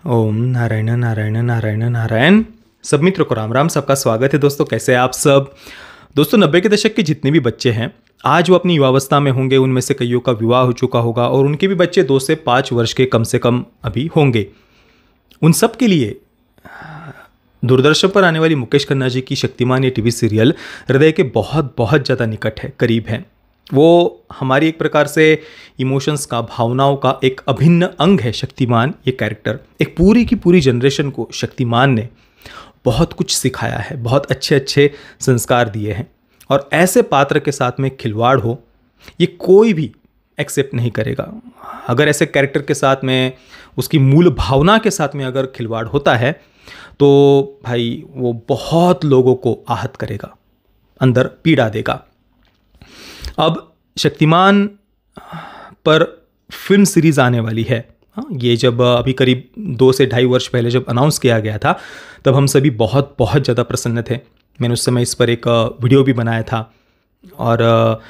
ओम नारायण नारायण नारायण नारायण। सब मित्रों को राम राम। सबका स्वागत है दोस्तों। कैसे हैं आप सब दोस्तों। 90 के दशक के जितने भी बच्चे हैं आज वो अपनी युवावस्था में होंगे। उनमें से कईयों का विवाह हो चुका होगा और उनके भी बच्चे 2 से 5 वर्ष के कम से कम अभी होंगे। उन सब के लिए दूरदर्शन पर आने वाली मुकेश खन्ना जी की शक्तिमान ये टीवी सीरियल हृदय के बहुत बहुत ज़्यादा निकट है, करीब है। वो हमारी एक प्रकार से इमोशंस का, भावनाओं का एक अभिन्न अंग है। शक्तिमान ये कैरेक्टर एक पूरी की पूरी जनरेशन को शक्तिमान ने बहुत कुछ सिखाया है, बहुत अच्छे अच्छे संस्कार दिए हैं। और ऐसे पात्र के साथ में खिलवाड़ हो ये कोई भी एक्सेप्ट नहीं करेगा। अगर ऐसे कैरेक्टर के साथ में उसकी मूल भावना के साथ में अगर खिलवाड़ होता है तो भाई वो बहुत लोगों को आहत करेगा, अंदर पीड़ा देगा। अब शक्तिमान पर फिल्म सीरीज़ आने वाली है। ये जब अभी करीब 2 से ढाई वर्ष पहले जब अनाउंस किया गया था तब हम सभी बहुत बहुत ज़्यादा प्रसन्न थे। मैंने उस समय इस पर एक वीडियो भी बनाया था और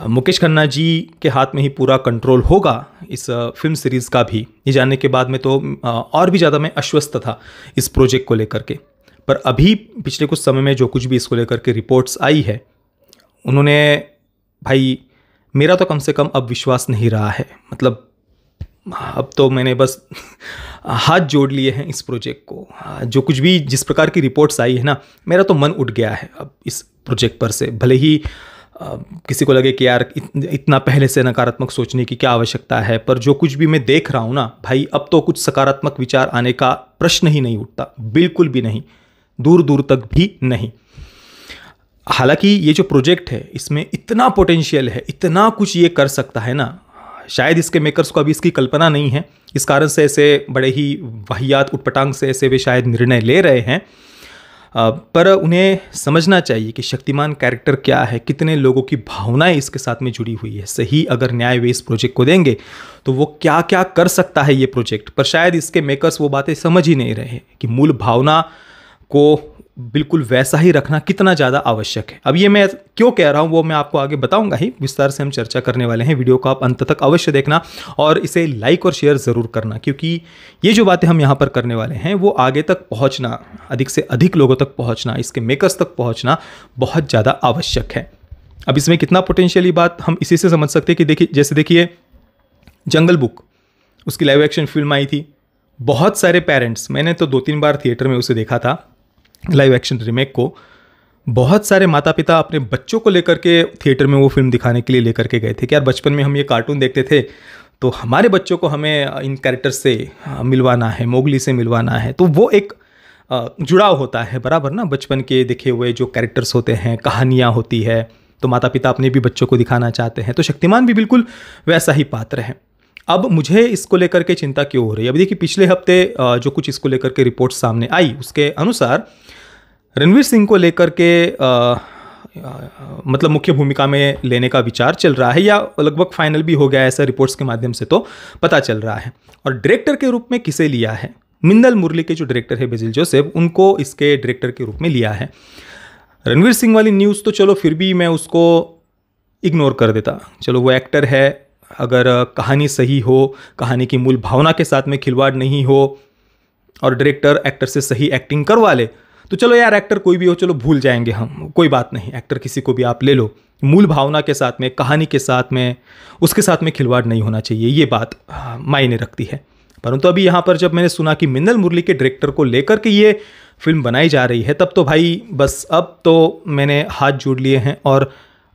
मुकेश खन्ना जी के हाथ में ही पूरा कंट्रोल होगा इस फिल्म सीरीज़ का भी, ये जानने के बाद में तो और भी ज़्यादा मैं आश्वस्त था इस प्रोजेक्ट को लेकर के। पर अभी पिछले कुछ समय में जो कुछ भी इसको लेकर के रिपोर्ट्स आई है, उन्होंने भाई मेरा तो कम से कम अब विश्वास नहीं रहा है। मतलब अब तो मैंने बस हाथ जोड़ लिए हैं इस प्रोजेक्ट को। जो कुछ भी जिस प्रकार की रिपोर्ट्स आई है ना, मेरा तो मन उठ गया है अब इस प्रोजेक्ट पर से। भले ही किसी को लगे कि यार इतना पहले से नकारात्मक सोचने की क्या आवश्यकता है, पर जो कुछ भी मैं देख रहा हूँ ना भाई, अब तो कुछ सकारात्मक विचार आने का प्रश्न ही नहीं उठता, बिल्कुल भी नहीं, दूर दूर तक भी नहीं। हालांकि ये जो प्रोजेक्ट है इसमें इतना पोटेंशियल है, इतना कुछ ये कर सकता है ना, शायद इसके मेकर्स को अभी इसकी कल्पना नहीं है। इस कारण से ऐसे बड़े ही वाहियात उटपटांग से ऐसे वे शायद निर्णय ले रहे हैं। पर उन्हें समझना चाहिए कि शक्तिमान कैरेक्टर क्या है, कितने लोगों की भावनाएं इसके साथ में जुड़ी हुई है। सही अगर न्याय वे इस प्रोजेक्ट को देंगे तो वो क्या क्या कर सकता है ये प्रोजेक्ट। पर शायद इसके मेकर्स वो बातें समझ ही नहीं रहे कि मूल भावना को बिल्कुल वैसा ही रखना कितना ज़्यादा आवश्यक है। अब ये मैं क्यों कह रहा हूँ वो मैं आपको आगे बताऊंगा ही, विस्तार से हम चर्चा करने वाले हैं। वीडियो को आप अंत तक अवश्य देखना और इसे लाइक और शेयर ज़रूर करना, क्योंकि ये जो बातें हम यहाँ पर करने वाले हैं वो आगे तक पहुँचना, अधिक से अधिक लोगों तक पहुँचना, इसके मेकर्स तक पहुँचना बहुत ज़्यादा आवश्यक है। अब इसमें कितना पोटेंशियल, बात हम इसी से समझ सकते हैं कि देखिए, जैसे देखिए जंगल बुक, उसकी लाइव एक्शन फिल्म आई थी। बहुत सारे पेरेंट्स, मैंने तो 2-3 बार थिएटर में उसे देखा था लाइव एक्शन रीमेक को। बहुत सारे माता पिता अपने बच्चों को लेकर के थिएटर में वो फिल्म दिखाने के लिए लेकर के गए थे कि यार बचपन में हम ये कार्टून देखते थे तो हमारे बच्चों को हमें इन कैरेक्टर से मिलवाना है, मोगली से मिलवाना है। तो वो एक जुड़ाव होता है बराबर ना, बचपन के देखे हुए जो कैरेक्टर्स होते हैं, कहानियाँ होती है, तो माता पिता अपने भी बच्चों को दिखाना चाहते हैं। तो शक्तिमान भी बिल्कुल वैसा ही पात्र है। अब मुझे इसको लेकर के चिंता क्यों हो रही है? अभी देखिए पिछले हफ्ते जो कुछ इसको लेकर के रिपोर्ट सामने आई उसके अनुसार रणवीर सिंह को लेकर के मतलब मुख्य भूमिका में लेने का विचार चल रहा है, या लगभग फाइनल भी हो गया है, ऐसा रिपोर्ट्स के माध्यम से तो पता चल रहा है। और डायरेक्टर के रूप में किसे लिया है? मिन्नल मुरली के जो डायरेक्टर है बेजिल जोसेफ, उनको इसके डायरेक्टर के रूप में लिया है। रणवीर सिंह वाली न्यूज़ तो चलो फिर भी मैं उसको इग्नोर कर देता, चलो वो एक्टर है, अगर कहानी सही हो, कहानी की मूल भावना के साथ में खिलवाड़ नहीं हो और डायरेक्टर एक्टर से सही एक्टिंग करवा ले तो चलो यार, एक्टर कोई भी हो चलो भूल जाएंगे हम, कोई बात नहीं, एक्टर किसी को भी आप ले लो, मूल भावना के साथ में, कहानी के साथ में, उसके साथ में खिलवाड़ नहीं होना चाहिए, ये बात मायने रखती है। परंतु अभी यहाँ पर जब मैंने सुना कि मिन्नल मुरली के डायरेक्टर को लेकर के ये फिल्म बनाई जा रही है, तब तो भाई बस अब तो मैंने हाथ जोड़ लिए हैं और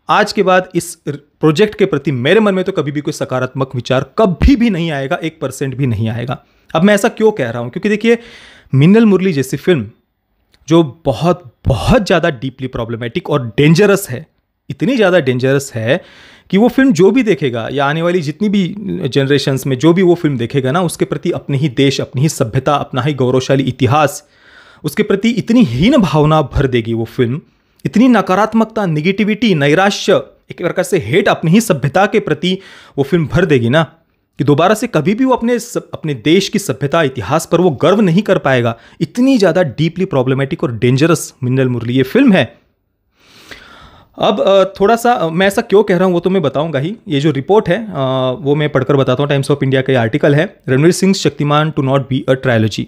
आज के बाद इस प्रोजेक्ट के प्रति मेरे मन में तो कभी भी कोई सकारात्मक विचार कभी भी नहीं आएगा, 1% भी नहीं आएगा। अब मैं ऐसा क्यों कह रहा हूँ? क्योंकि देखिए मिन्नल मुरली जैसी फिल्म जो बहुत बहुत ज़्यादा डीपली प्रॉब्लमेटिक और डेंजरस है, इतनी ज़्यादा डेंजरस है कि वो फिल्म जो भी देखेगा या आने वाली जितनी भी जनरेशन्स में जो भी वो फिल्म देखेगा ना, उसके प्रति अपने ही देश, अपनी ही सभ्यता, अपना ही गौरवशाली इतिहास, उसके प्रति इतनी हीन भावना भर देगी वो फिल्म, इतनी नकारात्मकता, निगेटिविटी, नैराश्य, एक प्रकार से हेट अपनी ही सभ्यता के प्रति वो फिल्म भर देगी ना, कि दोबारा से कभी भी वो अपने देश की सभ्यता, इतिहास पर वो गर्व नहीं कर पाएगा। इतनी ज़्यादा डीपली प्रॉब्लमेटिक और डेंजरस मिन्नल मुरली ये फिल्म है। अब थोड़ा सा मैं ऐसा क्यों कह रहा हूँ वो तो मैं बताऊंगा ही। ये जो रिपोर्ट है वो मैं पढ़कर बताता हूँ। टाइम्स ऑफ इंडिया का ये आर्टिकल है, Ranveer Singh Shaktimaan to not be a trilogy.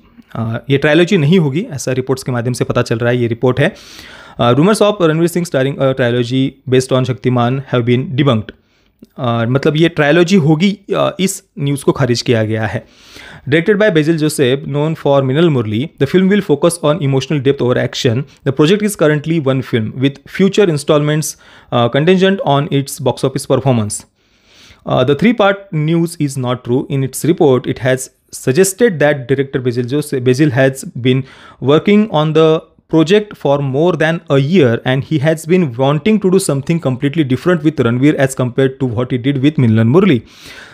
ये ट्रायलॉजी नहीं होगी, ऐसा रिपोर्ट्स के माध्यम से पता चल रहा है। ये रिपोर्ट है, rumours of Ranveer Singh starring a trilogy based on Shaktimaan have been debunked. मतलब ये ट्रायलॉजी होगी, इस न्यूज़ को खारिज किया गया है। Directed by Basil Joseph, known for Minal Murli, the film will focus on emotional depth over action. The project is currently one film, with future installments contingent on its box office performance. The three-part news is not true. In its report, it has suggested that director Basil has been working on the project for more than a year, and he has been wanting to do something completely different with Ranveer as compared to what he did with Milan Murli.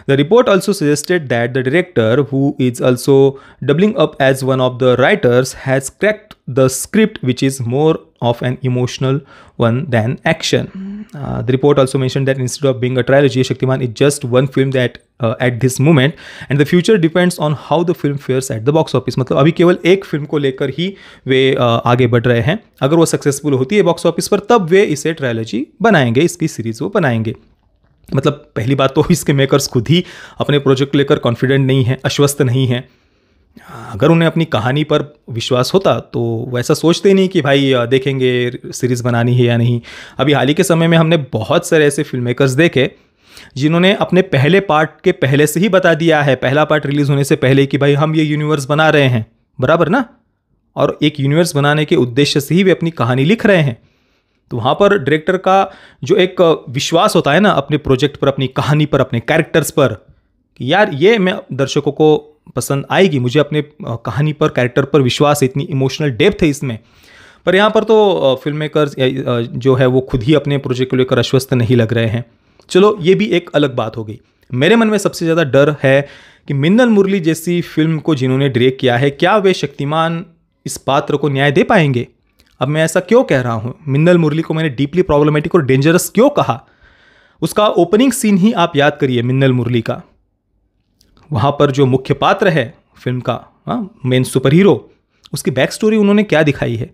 The report also suggested that the director, who is also doubling up as one of the writers, has cracked the script, which is more of an emotional one than action. The report also mentioned that instead of being a trilogy, Shaktiman is just one film that at this moment, and the future depends on how the film fares at the box office. मतलब अभी केवल एक film को लेकर ही वे आगे बढ़ रहे हैं। अगर वो सक्सेसफुल होती है बॉक्स ऑफिस पर, तब वे इसे ट्रायलॉजी बनाएंगे, इसकी सीरीज वो बनाएंगे। मतलब पहली बात तो इसके मेकर्स खुद ही अपने प्रोजेक्ट को लेकर कॉन्फिडेंट नहीं है, आश्वस्त नहीं है। अगर उन्हें अपनी कहानी पर विश्वास होता तो वैसा सोचते नहीं कि भाई देखेंगे सीरीज़ बनानी है या नहीं। अभी हाल ही के समय में हमने बहुत सारे ऐसे फिल्म मेकर्स देखे जिन्होंने अपने पहले पार्ट के पहले से ही बता दिया है, पहला पार्ट रिलीज़ होने से पहले, कि भाई हम ये यूनिवर्स बना रहे हैं, बराबर ना। और एक यूनिवर्स बनाने के उद्देश्य से ही वे अपनी कहानी लिख रहे हैं। तो वहाँ पर डायरेक्टर का जो एक विश्वास होता है ना अपने प्रोजेक्ट पर, अपनी कहानी पर, अपने कैरेक्टर्स पर, कि यार ये मैं दर्शकों को पसंद आएगी, मुझे अपने कहानी पर, कैरेक्टर पर विश्वास है, इतनी इमोशनल डेप्थ है इसमें। पर यहाँ पर तो फिल्म मेकर्स जो है वो खुद ही अपने प्रोजेक्ट को लेकर आश्वस्त नहीं लग रहे हैं। चलो ये भी एक अलग बात हो गई। मेरे मन में सबसे ज़्यादा डर है कि मिन्नल मुरली जैसी फिल्म को जिन्होंने डायरेक्ट किया है, क्या वे शक्तिमान इस पात्र को न्याय दे पाएंगे। अब मैं ऐसा क्यों कह रहा हूँ, मिन्नल मुरली को मैंने डीपली प्रॉब्लमेटिक और डेंजरस क्यों कहा। उसका ओपनिंग सीन ही आप याद करिए मिन्नल मुरली का। वहाँ पर जो मुख्य पात्र है फिल्म का, मेन सुपर हीरो, उसकी बैक स्टोरी उन्होंने क्या दिखाई है,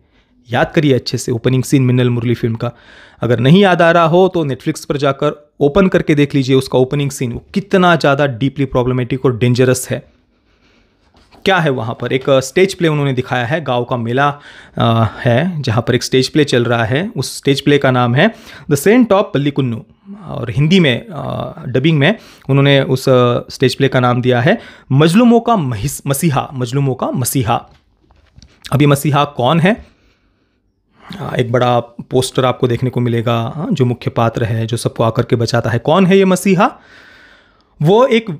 याद करिए अच्छे से ओपनिंग सीन मिन्नल मुरली फिल्म का। अगर नहीं याद आ रहा हो तो नेटफ्लिक्स पर जाकर ओपन करके देख लीजिए उसका ओपनिंग सीन, वो कितना ज़्यादा डीपली प्रॉब्लमेटिक और डेंजरस है। क्या है वहाँ पर, एक स्टेज प्ले उन्होंने दिखाया है। गांव का मेला है जहाँ पर एक स्टेज प्ले चल रहा है। उस स्टेज प्ले का नाम है द सेंट ऑफ पल्लीकुन्नू, और हिंदी में डबिंग में उन्होंने उस स्टेज प्ले का नाम दिया है मजलूमों का मसीहा। मजलूमों का मसीहा। अब ये मसीहा कौन है, एक बड़ा पोस्टर आपको देखने को मिलेगा, जो मुख्य पात्र है, जो सबको आकर के बचाता है। कौन है ये मसीहा? वो एक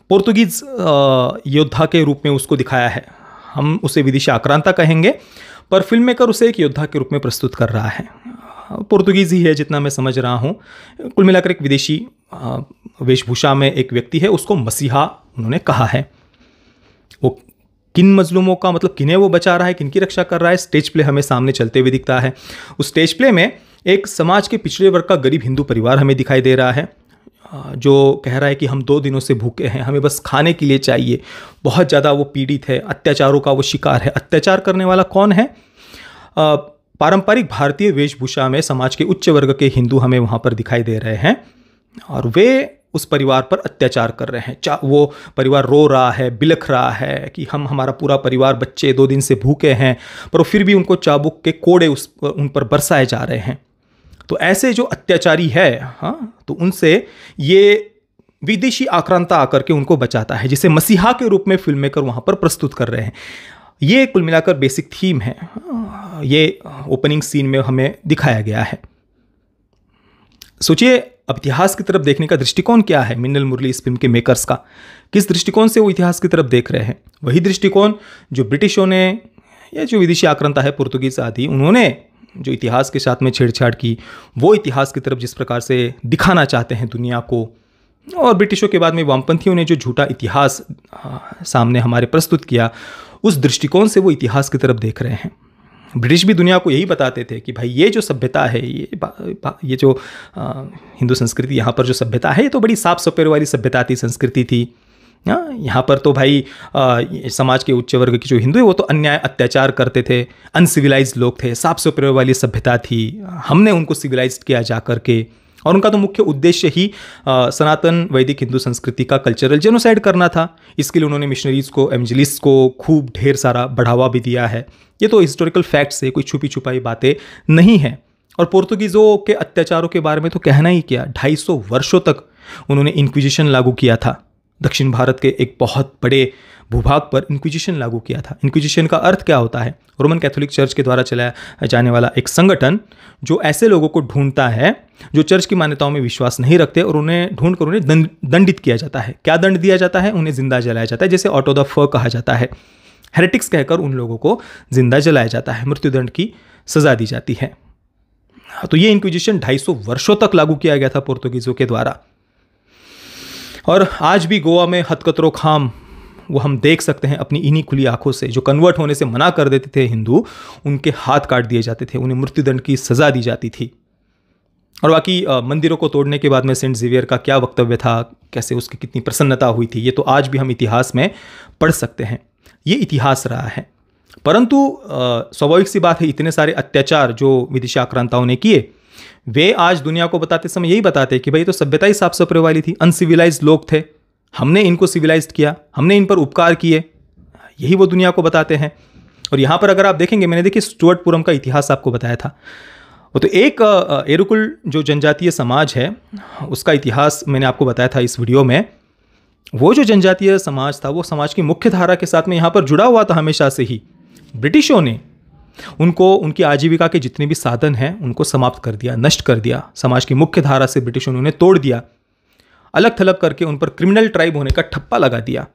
पोर्तुगीज योद्धा के रूप में उसको दिखाया है। हम उसे विदेशी आक्रांता कहेंगे, पर फिल्म मेकर उसे एक योद्धा के रूप में प्रस्तुत कर रहा है। पोर्तुगीज ही है जितना मैं समझ रहा हूँ। कुल मिलाकर एक विदेशी वेशभूषा में एक व्यक्ति है, उसको मसीहा उन्होंने कहा है। वो किन मजलूमों का, मतलब किन्हें वो बचा रहा है, किन की रक्षा कर रहा है, स्टेज प्ले हमें सामने चलते हुए दिखता है। उस स्टेज प्ले में एक समाज के पिछड़े वर्ग का गरीब हिंदू परिवार हमें दिखाई दे रहा है, जो कह रहा है कि हम 2 दिनों से भूखे हैं, हमें बस खाने के लिए चाहिए। बहुत ज़्यादा वो पीड़ित है, अत्याचारों का वो शिकार है। अत्याचार करने वाला कौन है? पारंपरिक भारतीय वेशभूषा में समाज के उच्च वर्ग के हिंदू हमें वहाँ पर दिखाई दे रहे हैं, और वे उस परिवार पर अत्याचार कर रहे हैं। वो परिवार रो रहा है, बिलख रहा है कि हमारा पूरा परिवार, बच्चे 2 दिन से भूखे हैं, पर फिर भी उनको चाबुक के कोड़े उन पर बरसाए जा रहे हैं। तो ऐसे जो अत्याचारी है, तो उनसे ये विदेशी आक्रांता आकर के उनको बचाता है, जिसे मसीहा के रूप में फिल्म मेकर वहाँ पर प्रस्तुत कर रहे हैं। ये कुल मिलाकर बेसिक थीम है, ये ओपनिंग सीन में हमें दिखाया गया है। सोचिए अब इतिहास की तरफ देखने का दृष्टिकोण क्या है मिन्नल मुरली इस फिल्म के मेकर्स का। किस दृष्टिकोण से वो इतिहास की तरफ देख रहे हैं? वही दृष्टिकोण जो ब्रिटिशों ने, या जो विदेशी आक्रांता है पोर्तुगीज आदि, उन्होंने जो इतिहास के साथ में छेड़छाड़ की, वो इतिहास की तरफ जिस प्रकार से दिखाना चाहते हैं दुनिया को। और ब्रिटिशों के बाद में वामपंथियों ने जो झूठा इतिहास सामने हमारे प्रस्तुत किया, उस दृष्टिकोण से वो इतिहास की तरफ देख रहे हैं। ब्रिटिश भी दुनिया को यही बताते थे कि भाई ये जो सभ्यता है, ये जो हिंदू संस्कृति, यहाँ पर जो सभ्यता है, ये तो बड़ी साफ सफेद वाली सभ्यता थी, संस्कृति थी। यहाँ पर तो भाई समाज के उच्च वर्ग के जो हिंदू है वो तो अन्याय अत्याचार करते थे, अनसिविलाइज्ड लोग थे, साफ सुथरे वाली सभ्यता थी, हमने उनको सिविलाइज्ड किया जा करके। और उनका तो मुख्य उद्देश्य ही सनातन वैदिक हिंदू संस्कृति का कल्चरल जेनोसाइड करना था। इसके लिए उन्होंने मिशनरीज को, एवंजलिस्ट को खूब ढेर सारा बढ़ावा भी दिया है। ये तो हिस्टोरिकल फैक्ट्स है, कोई छुपी छुपाई बातें नहीं है। और पोर्तुगीज़ों के अत्याचारों के बारे में तो कहना ही क्या, 250 वर्षों तक उन्होंने इंक्विजिशन लागू किया था। दक्षिण भारत के एक बहुत बड़े भूभाग पर इंक्विजिशन लागू किया था। इंक्विजिशन का अर्थ क्या होता है? रोमन कैथोलिक चर्च के द्वारा चलाया जाने वाला एक संगठन जो ऐसे लोगों को ढूंढता है जो चर्च की मान्यताओं में विश्वास नहीं रखते, और उन्हें ढूंढकर उन्हें दंडित किया जाता है। क्या दंड दिया जाता है? उन्हें जिंदा जलाया जाता है, जैसे ऑटो द फ कहा जाता है। हेरेटिक्स कहकर उन लोगों को जिंदा जलाया जाता है, मृत्युदंड की सजा दी जाती है। तो ये इंक्विजिशन 250 वर्षों तक लागू किया गया था पोर्तुगीजों के द्वारा। और आज भी गोवा में हथकतरो खाम वो हम देख सकते हैं अपनी इन्हीं खुली आंखों से। जो कन्वर्ट होने से मना कर देते थे हिंदू, उनके हाथ काट दिए जाते थे, उन्हें मृत्युदंड की सजा दी जाती थी। और बाकी मंदिरों को तोड़ने के बाद में सेंट जेवियर का क्या वक्तव्य था, कैसे उसकी कितनी प्रसन्नता हुई थी, ये तो आज भी हम इतिहास में पढ़ सकते हैं। ये इतिहास रहा है। परंतु स्वाभाविक सी बात है, इतने सारे अत्याचार जो विदेशी आक्रांताओं ने किए, वे आज दुनिया को बताते समय यही बताते कि भाई तो सभ्यता ही साफ सफरे वाली थी, अनसिविलाइज्ड लोग थे, हमने इनको सिविलाइज्ड किया, हमने इन पर उपकार किए, यही वो दुनिया को बताते हैं। और यहाँ पर अगर आप देखेंगे, मैंने देखिए स्टुअर्टपुरम का इतिहास आपको बताया था। वो तो एक एरुकुल जो जनजातीय समाज है उसका इतिहास मैंने आपको बताया था इस वीडियो में। वो जो जनजातीय समाज था वो समाज की मुख्य धारा के साथ में यहाँ पर जुड़ा हुआ था हमेशा से ही। ब्रिटिशों ने उनको, उनकी आजीविका के जितने भी साधन हैं उनको समाप्त कर दिया, नष्ट कर दिया। समाज की मुख्य धारा से ब्रिटिशों ने उन्हें तोड़ दिया, अलग थलग करके उन पर क्रिमिनल ट्राइब होने का ठप्पा लगा दिया।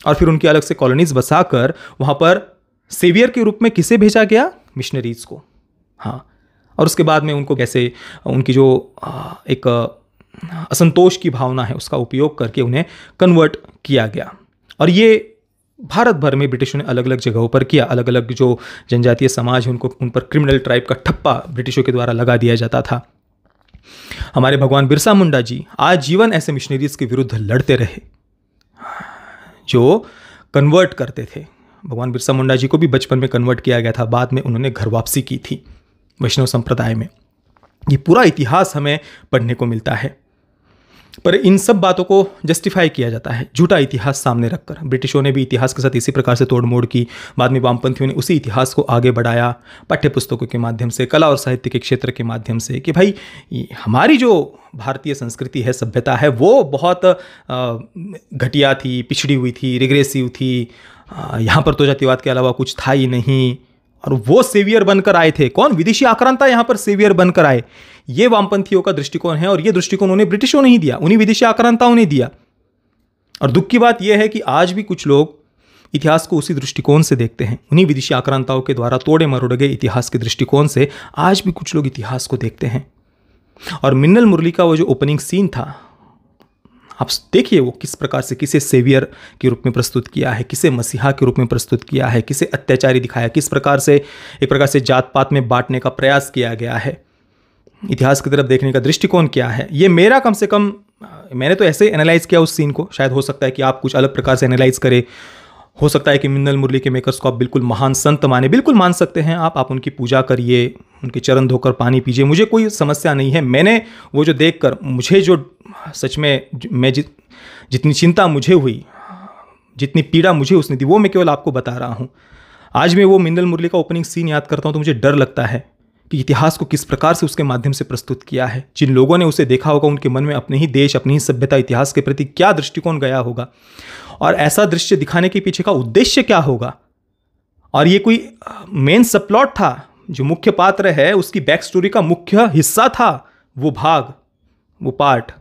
और फिर उनकी अलग से कॉलोनीज बसाकर वहाँ पर सेवियर के रूप में किसे भेजा गया? मिशनरीज को। हाँ, और उसके बाद में उनको कैसे उनकी जो एक असंतोष की भावना है उसका उपयोग करके उन्हें कन्वर्ट किया गया। और ये भारत भर में ब्रिटिशों ने अलग अलग जगहों पर किया। अलग अलग जो जनजातीय समाज है उनको, उन पर क्रिमिनल ट्राइब का ठप्पा ब्रिटिशों के द्वारा लगा दिया जाता था। हमारे भगवान बिरसा मुंडा जी आजीवन ऐसे मिशनरीज के विरुद्ध लड़ते रहे जो कन्वर्ट करते थे। भगवान बिरसा मुंडा जी को भी बचपन में कन्वर्ट किया गया था, बाद में उन्होंने घर वापसी की थी वैष्णव संप्रदाय में। ये पूरा इतिहास हमें पढ़ने को मिलता है। पर इन सब बातों को जस्टिफाई किया जाता है झूठा इतिहास सामने रखकर। ब्रिटिशों ने भी इतिहास के साथ इसी प्रकार से तोड़मोड़ की। बाद में वामपंथियों ने उसी इतिहास को आगे बढ़ाया पाठ्यपुस्तकों के माध्यम से, कला और साहित्य के क्षेत्र के माध्यम से, कि भाई हमारी जो भारतीय संस्कृति है, सभ्यता है, वो बहुत घटिया थी, पिछड़ी हुई थी, रिग्रेसिव थी, यहाँ पर तो जातिवाद के अलावा कुछ था ही नहीं। और वो सेवियर बनकर आए थे। कौन? विदेशी आक्रांता यहाँ पर सेवियर बनकर आए। ये वामपंथियों का दृष्टिकोण है, और ये दृष्टिकोण उन्हें ब्रिटिशों ने ही दिया, उन्हीं विदेशी आक्रांताओं ने दिया। और दुख की बात यह है कि आज भी कुछ लोग इतिहास को उसी दृष्टिकोण से देखते हैं, उन्हीं विदेशी आक्रांताओं के द्वारा तोड़े मरोड़े गए इतिहास के दृष्टिकोण से आज भी कुछ लोग इतिहास को देखते हैं। और मिन्नल मुरली का वो जो ओपनिंग सीन था, आप देखिए वो किस प्रकार से किसे सेवियर के रूप में प्रस्तुत किया है, किसे मसीहा के रूप में प्रस्तुत किया है, किसे अत्याचारी दिखाया, किस प्रकार से एक प्रकार से जात पात में बांटने का प्रयास किया गया है। इतिहास की तरफ देखने का दृष्टिकोण क्या है, ये मेरा कम से कम, मैंने तो ऐसे एनालाइज किया उस सीन को। शायद हो सकता है कि आप कुछ अलग प्रकार से एनालाइज करें। हो सकता है कि मिन्नल मुरली के मेकर्स को आप बिल्कुल महान संत माने, बिल्कुल मान सकते हैं आप उनकी पूजा करिए, उनके चरण धोकर पानी पीजिए, मुझे कोई समस्या नहीं है। मैंने वो जो देखकर मुझे जो सच में मैं जितनी चिंता मुझे हुई, जितनी पीड़ा मुझे उसने दी, वो मैं केवल आपको बता रहा हूँ। आज मैं वो मिन्नल मुरली का ओपनिंग सीन याद करता हूँ तो मुझे डर लगता है कि इतिहास को किस प्रकार से उसके माध्यम से प्रस्तुत किया है। जिन लोगों ने उसे देखा होगा उनके मन में अपने ही देश, अपनी ही सभ्यता, इतिहास के प्रति क्या दृष्टिकोण गया होगा, और ऐसा दृश्य दिखाने के पीछे का उद्देश्य क्या होगा। और ये कोई मेन सबप्लॉट था, जो मुख्य पात्र है उसकी बैक स्टोरी का मुख्य हिस्सा था, वो भाग, वो पार्ट,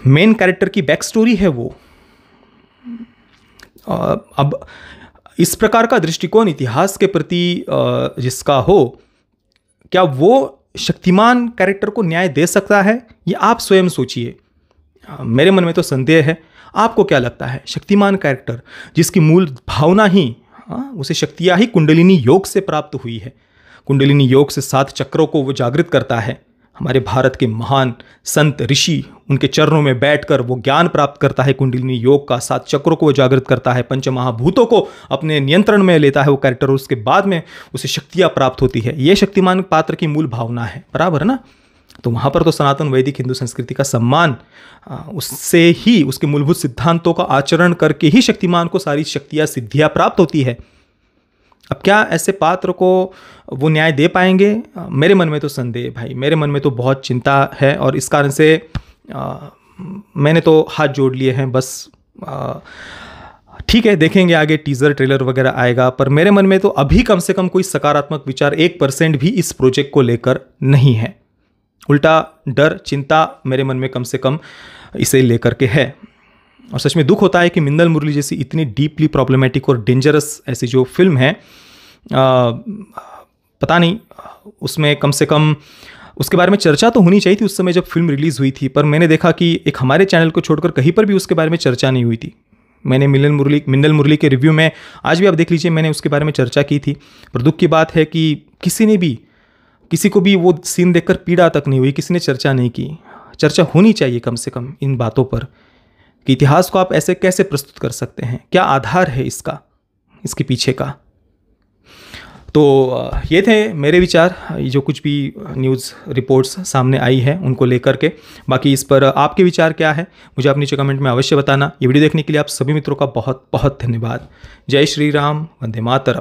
मेन कैरेक्टर की बैक स्टोरी है वो। अब इस प्रकार का दृष्टिकोण इतिहास के प्रति जिसका हो, क्या वो शक्तिमान कैरेक्टर को न्याय दे सकता है? ये आप स्वयं सोचिए। मेरे मन में तो संदेह है। आपको क्या लगता है? शक्तिमान कैरेक्टर जिसकी मूल भावना ही, उसे शक्तियाँ ही कुंडलिनी योग से प्राप्त हुई है, कुंडलिनी योग से 7 चक्रों को वो जागृत करता है, हमारे भारत के महान संत ऋषि, उनके चरणों में बैठकर वो ज्ञान प्राप्त करता है कुंडलिनी योग का, 7 चक्रों को वो जागृत करता है, पंच महाभूतों को अपने नियंत्रण में लेता है वो कैरेक्टर, और उसके बाद में उसे शक्तियाँ प्राप्त होती है। ये शक्तिमान पात्र की मूल भावना है, बराबर ना। तो वहाँ पर तो सनातन वैदिक हिंदू संस्कृति का सम्मान, उससे ही उसके मूलभूत सिद्धांतों का आचरण करके ही शक्तिमान को सारी शक्तियाँ सिद्धियाँ प्राप्त होती है। अब क्या ऐसे पात्र को वो न्याय दे पाएंगे? मेरे मन में तो संदेह भाई, मेरे मन में तो बहुत चिंता है, और इस कारण से मैंने तो हाथ जोड़ लिए हैं बस। ठीक है, देखेंगे आगे टीज़र ट्रेलर वगैरह आएगा, पर मेरे मन में तो अभी कम से कम कोई सकारात्मक विचार 1% भी इस प्रोजेक्ट को लेकर नहीं है। उल्टा डर, चिंता मेरे मन में कम से कम इसे लेकर के है। और सच में दुख होता है कि मिन्नल मुरली जैसी इतनी डीपली प्रॉब्लमेटिक और डेंजरस ऐसी जो फिल्म है, पता नहीं उसमें कम से कम उसके बारे में चर्चा तो होनी चाहिए थी उस समय जब फिल्म रिलीज़ हुई थी, पर मैंने देखा कि एक हमारे चैनल को छोड़कर कहीं पर भी उसके बारे में चर्चा नहीं हुई थी। मैंने मिन्नल मुरली के रिव्यू में, आज भी आप देख लीजिए, मैंने उसके बारे में चर्चा की थी, पर दुख की बात है कि किसी को भी वो सीन देखकर पीड़ा तक नहीं हुई, किसी ने चर्चा नहीं की। चर्चा होनी चाहिए कम से कम इन बातों पर कि इतिहास को आप ऐसे कैसे प्रस्तुत कर सकते हैं, क्या आधार है इसके पीछे का। तो ये थे मेरे विचार, जो कुछ भी न्यूज़ रिपोर्ट्स सामने आई है उनको लेकर के। बाकी इस पर आपके विचार क्या है मुझे आप नीचे कमेंट में अवश्य बताना। ये वीडियो देखने के लिए आप सभी मित्रों का बहुत बहुत धन्यवाद। जय श्री राम, वंदे मातरम।